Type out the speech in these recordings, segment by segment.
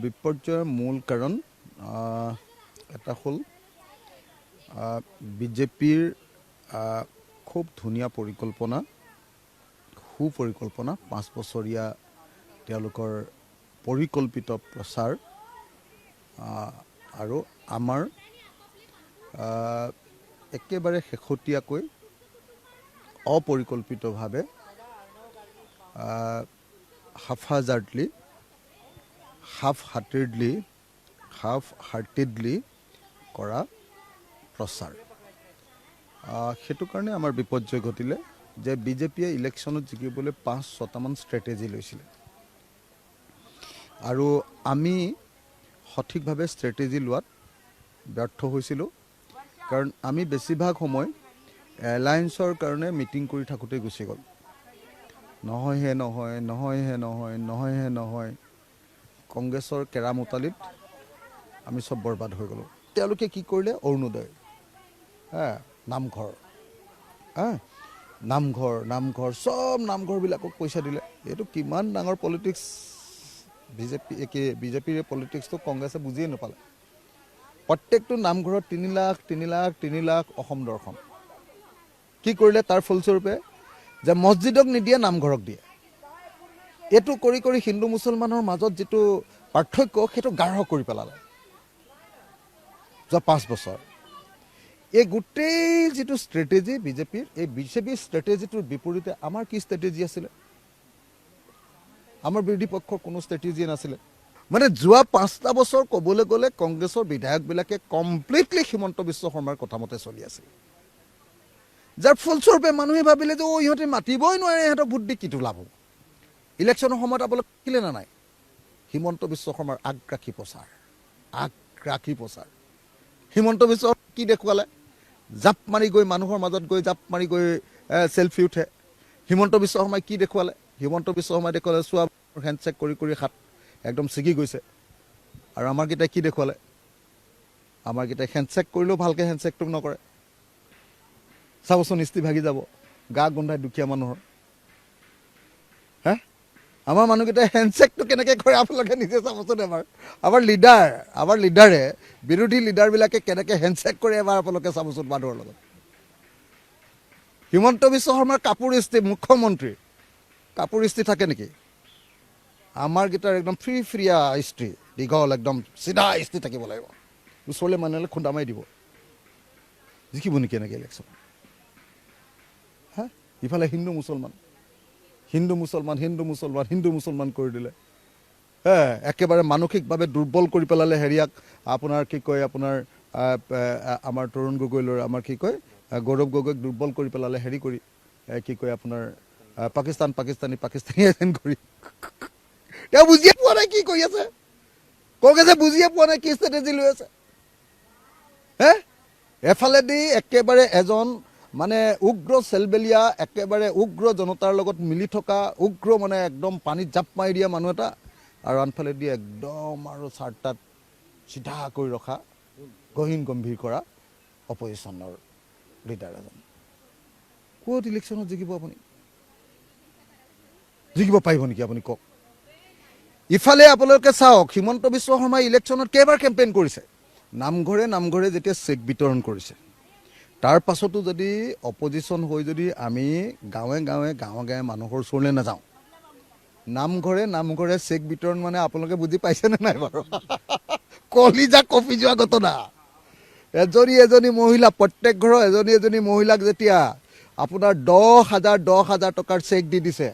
বিপৰ্যয়ৰ মূল কাৰণ এটা হ'ল বিজেপিৰ খুব ধুনীয়া পৰিকল্পনা, সুপৰিকল্পনা 5 বছৰীয়া তেওঁলোকৰ পৰিকল্পিত প্ৰচাৰ আৰু আমাৰ একেবাৰে শেহতীয়াকৈ অপৰিকল্পিতভাৱে হাফহাজাৰ্ডলি হাফ-হাৰ্টেডলি কৰা প্ৰচাৰ। সেইটো কাৰণে আমাৰ বিপৰ্যয় ঘটিলে যে বিজেপিয়ে ইলেকশ্যনত জিকিবলৈ 5-6টামান ষ্ট্ৰেটেজি লৈছিলে আৰু আমি সঠিকভাৱে ষ্ট্ৰেটেজি লোৱাত ব্যৰ্থ হৈছিলোঁ। কাৰণ আমি বেছিভাগ সময় এলায়েন্সৰ কাৰণে মিটিং কৰি থাকোঁতে গুচি গ'ল। নহয় কংগ্ৰেছৰ কেৰামতালিত আমি চব বৰবাদ হৈ গ'লোঁ। তেওঁলোকে কি কৰিলে? অৰুণোদয়, নামঘৰ চব নামঘৰবিলাকক পইচা দিলে। এইটো কিমান ডাঙৰ পলিটিক্স, বিজেপিৰ পলিটিক্সটো কংগ্ৰেছে বুজিয়ে নাপালে। প্ৰত্যেকটো নামঘৰত 3 লাখ অসম দৰ্শন। কি কৰিলে? তাৰ ফলস্বৰূপে যে মছজিদক নিদিয়ে, নামঘৰক দিয়ে। এইটো কৰি কৰি হিন্দু মুছলমানৰ মাজত যিটো পাৰ্থক্য সেইটো গাঢ় কৰি পেলালে যোৱা 5 বছৰ। এই গোটেই যিটো ষ্ট্ৰেটেজি বিজেপিৰ, এই বিজেপিৰ ষ্ট্ৰেটেজিটোৰ বিপৰীতে আমাৰ কি ষ্ট্ৰেটেজি আছিলে? আমাৰ বিৰোধী পক্ষৰ কোনো ষ্ট্ৰেটেজিয়ে নাছিলে। মানে যোৱা 5টা বছৰ ক'বলৈ গ'লে কংগ্ৰেছৰ বিধায়কবিলাকে কমপ্লিটলি হিমন্ত বিশ্ব শৰ্মাৰ কথা মতে চলি আছে। যাৰ ফলস্বৰূপে মানুহে ভাবিলে যে ইহঁতে মাতিবই নোৱাৰে, ইহঁতক ভোট দি কিটো লাভ হ'ব। ইলেকশ্যনৰ সময়ত আপোনালোকে দেখিলে নে নাই? হিমন্ত বিশ্ব শৰ্মাৰ আগ্ৰাসী প্ৰচাৰ। হিমন্ত বিশ্ব কি দেখুৱালে? জাপ মাৰি গৈ মানুহৰ মাজত গৈ চেলফি উঠে। হিমন্ত বিশ্ব শৰ্মাই কি দেখুৱালে? হিমন্ত বিশ্ব শৰ্মাই দেখুৱালে চোৱা হেণ্ডশ্বেক কৰি হাত একদম ছিগি গৈছে। আৰু আমাৰকেইটাই কি দেখুৱালে? আমাৰকেইটাই হেণ্ডশ্বেক কৰিলেও ভালকৈ হেণ্ডশ্বেকটো নকৰে। চাবচোন, ইস্তি ভাগি যাব, গা গোন্ধাই দুখীয়া মানুহৰ। আমাৰ মানুহকেইটাই হেণ্ডশ্বেকটো কেনেকৈ কৰে আপোনালোকে নিজে চাবচোন এবাৰ। আমাৰ লিডাৰে বিৰোধী লিডাৰবিলাকে কেনেকৈ হেণ্ডশ্বেক কৰে এবাৰ আপোনালোকে চাবচোন মানুহৰ লগত। হিমন্ত বিশ্ব শৰ্মাৰ কাপোৰ ইস্ত্ৰি, মুখ্যমন্ত্ৰীৰ কাপোৰ ইস্ত্ৰি থাকে নেকি? আমাৰকেইটাৰ একদম ফ্ৰীয়া ইস্ত্ৰি, দীঘল একদম চিধা ইস্ত্ৰি থাকিব লাগিব। ওচৰলৈ মানুহে খুন্দা মাৰি দিব। জিকিব নেকি এনেকৈ ইলেকশ্যন? ইফালে হিন্দু মুছলমান কৰি দিলে। একেবাৰে মানসিকভাৱে দুৰ্বল কৰি পেলালে হেৰিয়াক, আপোনাৰ কি কয়, আপোনাৰ আমাৰ তৰুণ গগৈলৈ, আমাৰ কি কয়, গৌৰৱ গগৈক দুৰ্বল কৰি পেলালে হেৰি কৰি, কি কয় আপোনাৰ পাকিস্তানী এজেণ্ট কৰি। তেওঁ বুজিয়ে পোৱা নাই কি কৰি আছে। কংগ্ৰেছে বুজিয়ে পোৱা নাই কি ষ্ট্ৰেটেজি লৈ আছে। এফালেদি একেবাৰে এজন মানে উগ্ৰ চেলবেলীয়া, একেবাৰে উগ্ৰ জনতাৰ লগত মিলি থকা উগ্ৰ, মানে একদম পানীত জাপ মাৰি দিয়া মানুহ এটা, আৰু আনফালেদি একদম আৰু চাৰ্টাত চিধা কৰি ৰখা, গম্ভীৰ কৰা অপজিশ্যনৰ লিডাৰ এজন। ক'ত ইলেকশ্যনত জিকিব আপুনি? জিকিব পাৰিব নেকি আপুনি কওক? ইফালে আপোনালোকে চাওক, হিমন্ত বিশ্ব শৰ্মাই ইলেকশ্যনত কেইবাৰ কেম্পেইন কৰিছে। নামঘৰে যেতিয়া চেক বিতৰণ কৰিছে, তাৰ পাছতো যদি অপজিশ্যন হৈ যদি আমি গাঁৱে মানুহৰ ওচৰলৈ নাযাওঁ, নামঘৰে চেক বিতৰণ মানে আপোনালোকে বুজি পাইছেনে নাই বাৰু? কলিজা কঁপি যোৱা ঘটনা। এজনী মহিলা, প্ৰত্যেক ঘৰৰ এজনী মহিলাক যেতিয়া আপোনাৰ 10,000 টকাৰ চেক দি দিছে,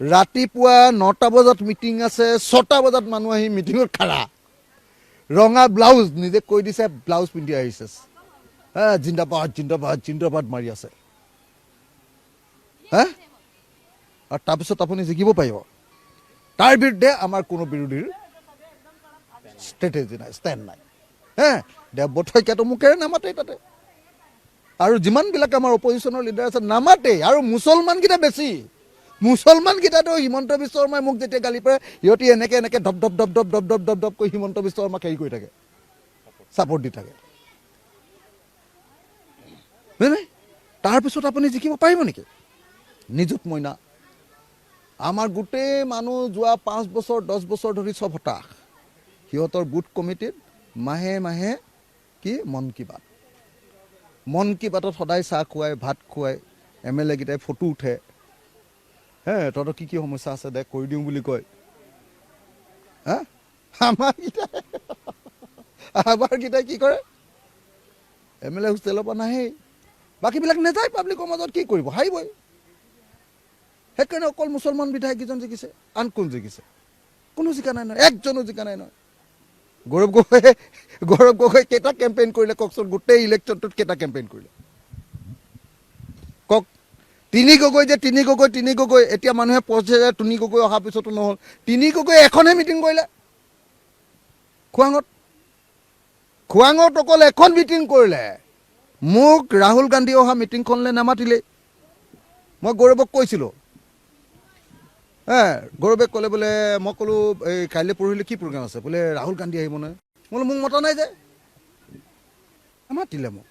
ৰাতিপুৱা 9টা বজাত মিটিং আছে, 6টা বজাত মানুহ আহি মিটিঙত খাৰা, ৰঙা ব্লাউজ, নিজে কৈ দিছে ব্লাউজ পিন্ধি আহিছে, জিন্দাবাদ মাৰি আছে। আৰু তাৰপিছত আপুনি জিকিব পাৰিব? তাৰ বিৰুদ্ধে আমাৰ কোনো বিৰোধীৰ ষ্ট্ৰেটেজি নাই, ষ্টেণ্ড নাই। দেৱব্ৰত শইকীয়াটো মুখেৰে নামাতেই তাতে, আৰু যিমানবিলাক আমাৰ অপজিশ্যনৰ লিডাৰ আছে নামাতেই। আৰু মুছলমানকেইটা বেছি। মুছলমানকেইটাতো হিমন্ত বিশ্ব শৰ্মাই মোক যেতিয়া গালি পাৰে, সিহঁতি এনেকৈ ধপ কৰি হিমন্ত বিশ্ব শৰ্মাক হেৰি কৰি থাকে, ছাপৰ্ট দি থাকে। তাৰপিছত আপুনি জিকিব পাৰিব নেকি? নিযুত মইনা আমাৰ গোটেই মানুহ যোৱা 5 বছৰ 10 বছৰ ধৰি চব হতাশ সিহঁতৰ বুথ কমিটিত মাহে মাহে কি মন কি বাতত সদায় চাহ খুৱাই ভাত খুৱাই MLA কেইটাই ফটো উঠে তহঁতৰ কি সমস্যা আছে দে কৰি দিওঁ বুলি কয় আমাৰ কেইটাই কি কৰে MLA হোষ্টেলৰ পৰা নাহেই বাকীবিলাক নেযায় পাব্লিকৰ মাজত কি কৰিব হাৰিবই সেইকাৰণে অকল মুছলমান বিধায়ককেইজন জিকিছে আন কোন জিকিছে কোনো জিকা নাই নহয় একজনো জিকা নাই নহয় গৌৰৱ গগৈ কেইটা কেম্পেইন কৰিলে কওকচোন গোটেই ইলেকশ্যনটোত কেইটা কেম্পেইন কৰিলে কওক তিনি গগৈ এতিয়া মানুহে পঢ়ছে যে তিনি গগৈ অহাৰ পিছতো নহ'ল তিনি গগৈ এখনহে মিটিং কৰিলে খোৱাঙত অকল এখন মিটিং কৰিলে মোক ৰাহুল গান্ধী অহা মিটিংখনলৈ নামাতিলে মই গৌৰৱক কৈছিলোঁ গৌৰৱে ক'লে বোলে মই ক'লোঁ এই কাইলৈ পৰহিলৈ কি প্ৰগ্ৰাম আছে বোলে ৰাহুল গান্ধী আহিব নহয় বোলো মোক মতা নাই যে নামাতিলে মোক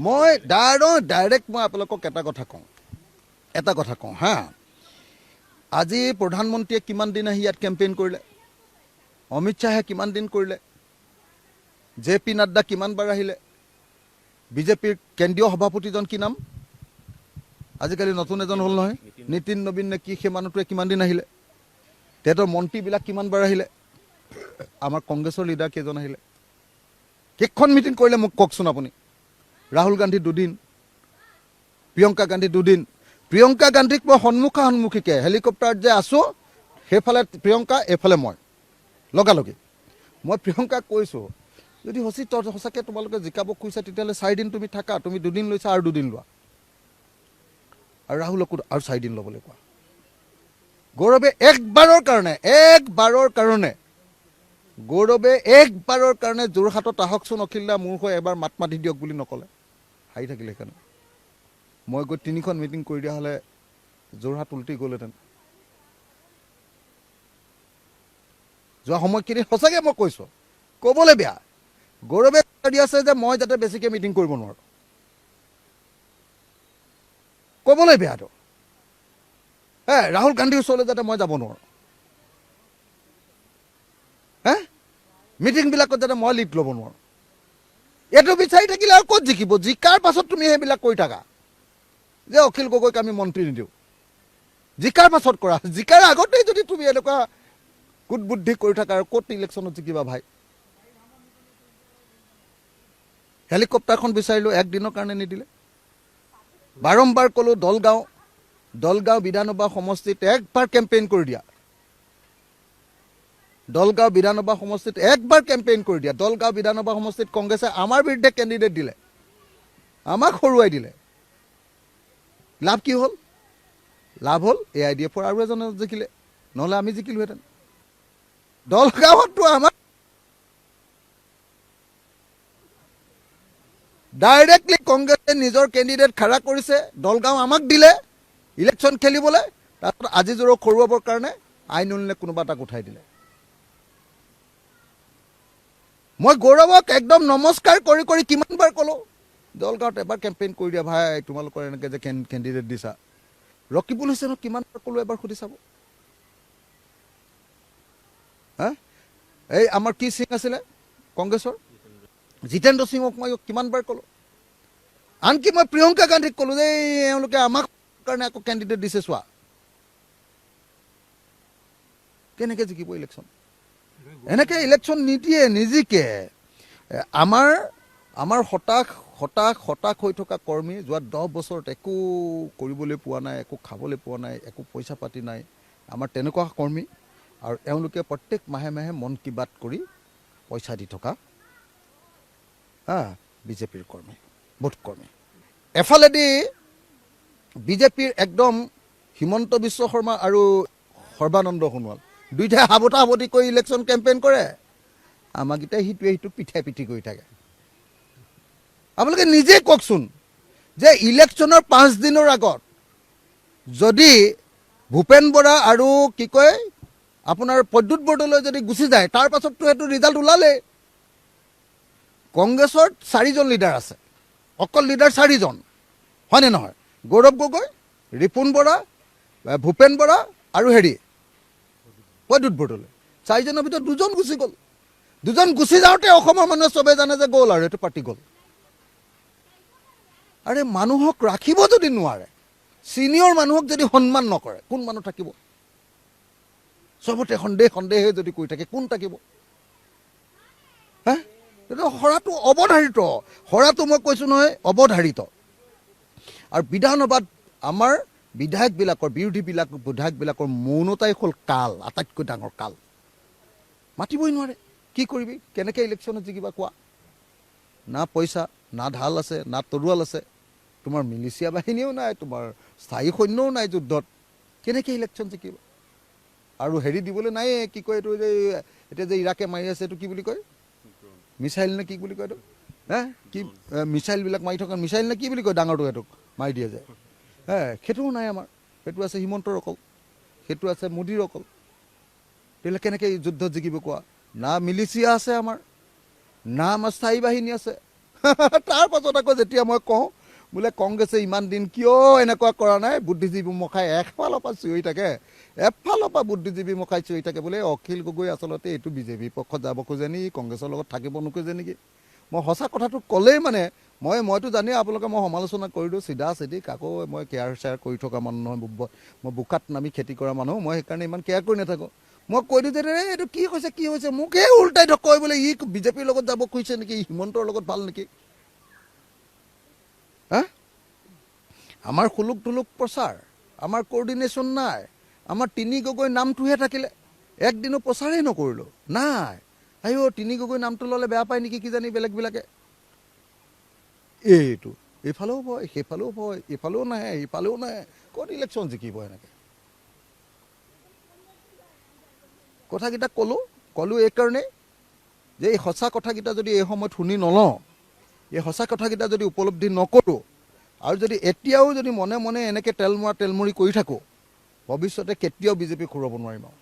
মই ডাইৰেক্ট মই আপোনালোকক এটা কথা কওঁ আজি প্ৰধানমন্ত্ৰীয়ে কিমান দিন আহি ইয়াত কেম্পেইন কৰিলে অমিত শ্বাহে কিমান দিন কৰিলে JP নাড্ডা কিমানবাৰ আহিলে বিজেপিৰ কেন্দ্ৰীয় সভাপতিজন কি নাম আজিকালি নতুন এজন হ'ল নহয় নীতিন নবীন নে কি সেই মানুহটোৱে কিমান দিন আহিলে তেহেঁতৰ মন্ত্ৰীবিলাক কিমানবাৰ আহিলে আমাৰ কংগ্ৰেছৰ লিডাৰ কেইজন আহিলে কেইখন মিটিং কৰিলে মোক কওকচোন আপুনি ৰাহুল গান্ধী 2 দিন প্ৰিয়ংকা গান্ধী 2 দিন প্ৰিয়ংকা গান্ধীক মই সন্মুখীকে হেলিকপ্টাৰত যে আছোঁ সেইফালে প্ৰিয়ংকা এইফালে মই লগালগি মই প্ৰিয়ংকাক কৈছোঁ যদি সঁচাকৈ তোমালোকে জিকাব খুজিছা তেতিয়াহ'লে 4 দিন তুমি থাকা তুমি 2 দিন লৈছা আৰু 2 দিন লোৱা আৰু ৰাহুলকো আৰু 4 দিন ল'বলৈ কোৱা গৌৰৱে একবাৰৰ কাৰণে যোৰহাটত আহকচোন অখিল দা মোৰ হৈ এবাৰ মাত মাতি দিয়ক বুলি নক'লে হাৰি থাকিলে সেইকাৰণে মই গৈ 3খন মিটিং কৰি দিয়া হ'লে যোৰহাট উলটি গ'লহেঁতেন যোৱা সময়খিনি সঁচাকৈ মই কৈছোঁ ক'বলৈ বেয়া গৌৰৱে দি আছে যে মই যাতে বেছিকৈ মিটিং কৰিব নোৱাৰোঁ ক'বলৈ বেয়াটো ৰাহুল গান্ধীৰ ওচৰলৈ যাতে মই যাব নোৱাৰোঁ মিটিংবিলাকত যাতে মই লিড ল'ব নোৱাৰোঁ এইটো বিচাৰি থাকিলে আৰু ক'ত জিকিব জিকাৰ পাছত তুমি সেইবিলাক কৰি থাকা যে অখিল গগৈক আমি মন্ত্ৰী নিদিওঁ জিকাৰ পাছত কৰা জিকাৰ আগতেই যদি তুমি এনেকুৱা কুটবুদ্ধি কৰি থাকা আৰু ক'ত ইলেকশ্যনত জিকিবা ভাই হেলিকপ্টাৰখন বিচাৰিলোঁ 1 দিনৰ কাৰণে নিদিলে বাৰম্বাৰ ক'লোঁ দলগাঁও বিধানসভা সমষ্টিত একবাৰ কেম্পেইন কৰি দিয়া দলগাঁও বিধানসভা সমষ্টিত একবাৰ কেম্পেইন কৰি দিয়া দলগাঁও বিধানসভা সমষ্টিত কংগ্ৰেছে আমাৰ বিৰুদ্ধে কেণ্ডিডেট দিলে আমাক হৰুৱাই দিলে লাভ কি হ'ল AIDFৰ আৰু এজন জিকিলে নহ'লে আমি জিকিলোহেঁতেন দলগাঁৱততো আমাক ডাইৰেক্টলি কংগ্ৰেছে নিজৰ কেণ্ডিডেট খাৰা কৰিছে দলগাঁও আমাক দিলে ইলেকশ্যন খেলিবলৈ তাৰপিছত আজি জোৰক খৰুৱাবৰ কাৰণে আইনুল নে কোনোবা এটাক উঠাই দিলে মই গৌৰৱক একদম নমস্কাৰ কৰি কিমানবাৰ ক'লোঁ দলগাঁৱত এবাৰ কেম্পেইন কৰি দিয়া ভাই তোমালোকৰ এনেকৈ যে কেণ্ডিডেট দিছা ৰকিবুল হুছেইনক কিমানবাৰ ক'লোঁ এবাৰ সুধি চাব এই আমাৰ কি সিং আছিলে কংগ্ৰেছৰ জিতেন্দ্ৰ সিঙক মই কিমানবাৰ ক'লোঁ আনকি মই প্ৰিয়ংকা গান্ধীক ক'লোঁ যে এওঁলোকে আমাক কাৰণে আকৌ কেণ্ডিডেট দিছে চোৱা কেনেকৈ জিকিব ইলেকশ্যন এনেকৈ ইলেকশ্যন নিদিয়ে নিজিকে আমাৰ হতাশ হৈ থকা কৰ্মী যোৱা 10 বছৰত একো কৰিবলৈ পোৱা নাই একো খাবলৈ পোৱা নাই একো পইচা পাতি নাই আমাৰ তেনেকুৱা কৰ্মী আৰু এওঁলোকে প্ৰত্যেক মাহে মন কি বাত কৰি পইচা দি থকা বিজেপিৰ কৰ্মী বুথ কৰ্মী এফালেদি বিজেপিৰ একদম হিমন্ত বিশ্ব শৰ্মা আৰু সৰ্বানন্দ সোণোৱাল দুইটাই সাৱটি কৰি ইলেকশ্যন কেম্পেইন কৰে আমাকেইটাই সিটোক পিঠি কৰি থাকে আপোনালোকে নিজে কওকচোন যে ইলেকশ্যনৰ 5 দিনৰ আগত যদি ভূপেন বৰা আৰু কি কয় আপোনাৰ প্ৰদ্যুৎ বৰদলৈ যদি গুচি যায় তাৰ পাছততো সেইটো ৰিজাল্ট ওলালে কংগ্ৰেছৰ 4জন লিডাৰ আছে অকল লিডাৰ 4জন হয়নে নহয় গৌৰৱ গগৈ, ৰিপুণ বৰা, ভূপেন বৰা আৰু প্ৰদ্যুৎ বৰদলৈ, 4জনৰ ভিতৰত 2জন গুচি গ'ল। 2জন গুচি যাওঁতে অসমৰ মানুহে চবে জানে যে গ'ল আৰু এইটো পাৰ্টি গ'ল। আৰে মানুহক ৰাখিব যদি নোৱাৰে, ছিনিয়ৰ মানুহক যদি সন্মান নকৰে, কোন মানুহ থাকিব? চবতে সন্দেহে যদি কৈ থাকে, কোন থাকিব? হা, হৰাটো অৱধাৰিত, হৰাটো মই কৈছোঁ নহয় অৱধাৰিত। আৰু বিধানসভাত আমাৰ বিৰোধী বিধায়কবিলাকৰ মৌনতাই হ'ল কাল, আটাইতকৈ ডাঙৰ কাল। মাতিবই নোৱাৰে, কি কৰিবি? কেনেকৈ ইলেকশ্যনত জিকিবা কোৱা? না পইচা, না ঢাল আছে, না তৰোৱাল আছে, তোমাৰ মিলিচিয়া বাহিনীও নাই, তোমাৰ স্থায়ী সৈন্যও নাই যুদ্ধত, কেনেকৈ ইলেকশ্যন জিকিবা? আৰু দিবলৈ নায়ে, কি কয় এইটো যে এতিয়া যে ইৰাকে মাৰি আছে, এইটো কি বুলি কয়? মিছাইল নে কি বুলি কয় এইটো? কি মিছাইলবিলাক মাৰি থকা মিছাইল নে কি বুলি কয় ডাঙৰটো? এইটোক মাৰি দিয়ে যে, সেইটোও নাই আমাৰ। সেইটো আছে হিমন্তৰ অকল, সেইটো আছে মোদীৰ অকল। তেতিয়াহ'লে কেনেকৈ যুদ্ধত জিকিব কোৱা? না মিলিচিয়া আছে আমাৰ, না আমাৰ স্থায়ী বাহিনী আছে। তাৰ পাছত আকৌ যেতিয়া মই কওঁ বোলে কংগ্ৰেছে ইমান দিন কিয় এনেকুৱা কৰা নাই, বুদ্ধিজীৱী মখাই এফালৰ পৰা চিঞৰি থাকে, এফালৰ পৰা বুদ্ধিজীৱী মখাই চিঞৰি থাকে বোলে অখিল গগৈ আচলতে এইটো বিজেপি পক্ষত যাব খোজে নেকি, কংগ্ৰেছৰ লগত থাকিব নোখোজে নেকি? মই সঁচা কথাটো ক'লেই মানে মইতো জানেই আপোনালোকে, মই সমালোচনা কৰি দিওঁ চিধা চিধি, কাকো মই কেয়াৰ চেয়াৰ কৰি থকা মানুহ নহয়, মই বোকাত নামি খেতি কৰা মানুহ, মই সেইকাৰণে ইমান কেয়াৰ কৰি নাথাকোঁ। মই কৈ দিওঁ যে এইটো কি হৈছে, মোকেই উল্টাই কয় বোলে ই বিজেপিৰ লগত যাব খুজিছে নেকি, হিমন্তৰ লগত ভাল নেকি? আমাৰ সুলুক থুলুক প্ৰচাৰ, আমাৰ কোঅৰ্ডিনেশ্যন নাই, আমাৰ তিনি গগৈ নামটোহে থাকিলে, একদিনো প্ৰচাৰেই নকৰিলোঁ, নাই। তিনি গগৈ নামটো ল'লে বেয়া পায় নেকি কিজানি বেলেগবিলাকে? এইটো এইফালেও ভয়, সেইফালেও ভয়, ইফালেও নাহে, ইফালেও নাহে, ক'ত ইলেকশ্যন জিকিব এনেকৈ? কথাকেইটা ক'লোঁ এইকাৰণেই যে এই সঁচা কথাকেইটা যদি এই সময়ত শুনি নলওঁ, এই সঁচা কথাকেইটা যদি উপলব্ধি নকৰোঁ, আৰু যদি এতিয়াও যদি মনে মনে এনেকৈ তেলমৰি কৰি থাকোঁ, ভৱিষ্যতে কেতিয়াও বিজেপি ঘূৰাব নোৱাৰিম আৰু।